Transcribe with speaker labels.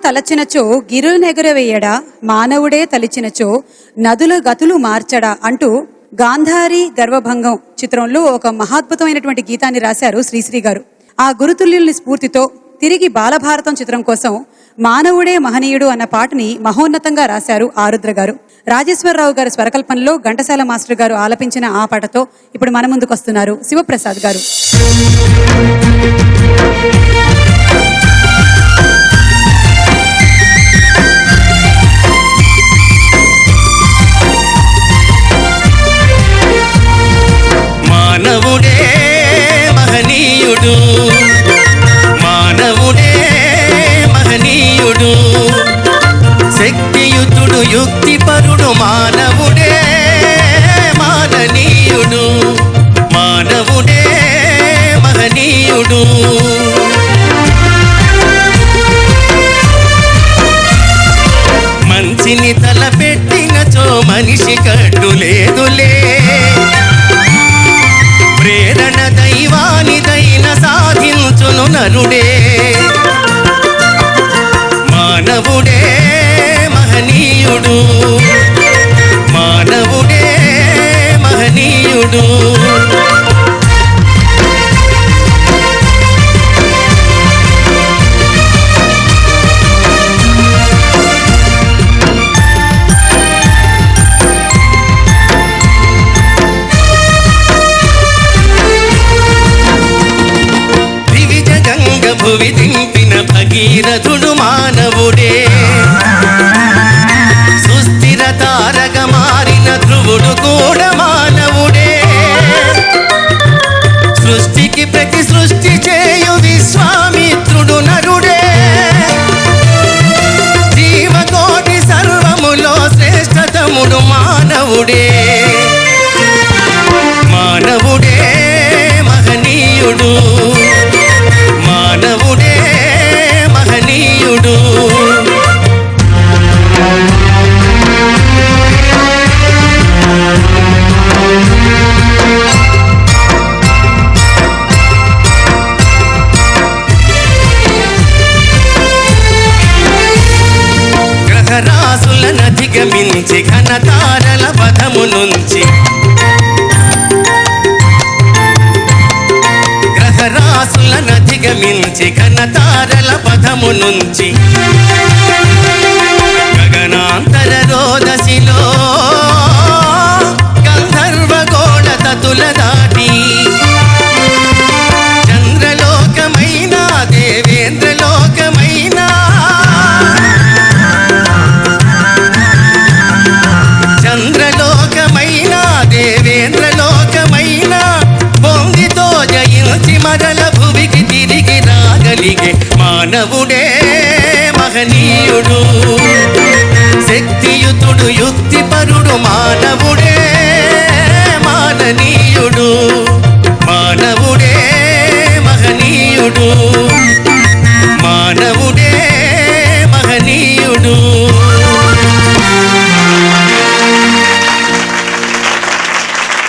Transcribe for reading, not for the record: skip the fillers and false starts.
Speaker 1: తలచినచో గిరునెగురవేయడా, మానవుడే తలిచినచో నదుల గతులు మార్చడా అంటూ గాంధారి గర్వభంగం చిత్రంలో ఒక మహాద్భుతమైనటువంటి గీతాన్ని రాశారు శ్రీశ్రీ గారు. ఆ గురుతుల్యుల్ని స్ఫూర్తితో తిరిగి బాలభారతం చిత్రం కోసం మానవుడే మహనీయుడు అన్న పాటని మహోన్నతంగా రాశారు ఆరుద్ర గారు. రాజేశ్వరరావు గారి స్వరకల్పనలో ఘంటసాల మాస్టర్ గారు ఆలపించిన ఆ పాటతో ఇప్పుడు మన ముందుకు వస్తున్నారు శివప్రసాద్ గారు.
Speaker 2: మానవుడే మహనీయుడు, మానవుడే మహనీయుడు, శక్తియుతుడు యుక్తిపరుడు, మానవుడే మాననీయుడు, మానవుడే మహనీయుడు. మంచిని తలపెట్టినచో మనిషి కడ్డు లేదులే, ప్రేరణ దైవానిదైన సాధించును నరుడే. మానవుడే మహనీయుడు, మానవుడే మహనీయుడు. భువి దింపిన భగీరథుడు మానవుడే, సుస్థిర తారక మారిన ధ్రువుడు కూడా మానవుడే. సృష్టికి ప్రతి సృష్టి చేయు విశ్వామిత్రుడు నరుడే, జీవకోటి సర్వములో శ్రేష్టతముడు మానవుడే. మానవుడే మహనీయుడు, మానవుడే మహనీయుడు. గ్రహరాసులనధిగమించి ఘనతారల పథము నుంచి, గ్రహరాసులనధిగమించి ఘనతారల పథము నుంచి, గగనాంతర రోదసిలో గంధర్వ గోళ తతుల దాటి, చంద్రలోకమైన దేవేంద్రలోకమైన, చంద్రలోకమైన దేవేంద్రలోకమైన పొంగితో జయించి మరల భువికి తిరిగి రాగలిగే మానవుడే మహనీయుడు, శక్తియుతుడు యుక్తిపరుడు, మానవుడే మాననీయుడు, మానవుడే మహనీయుడు, మానవుడే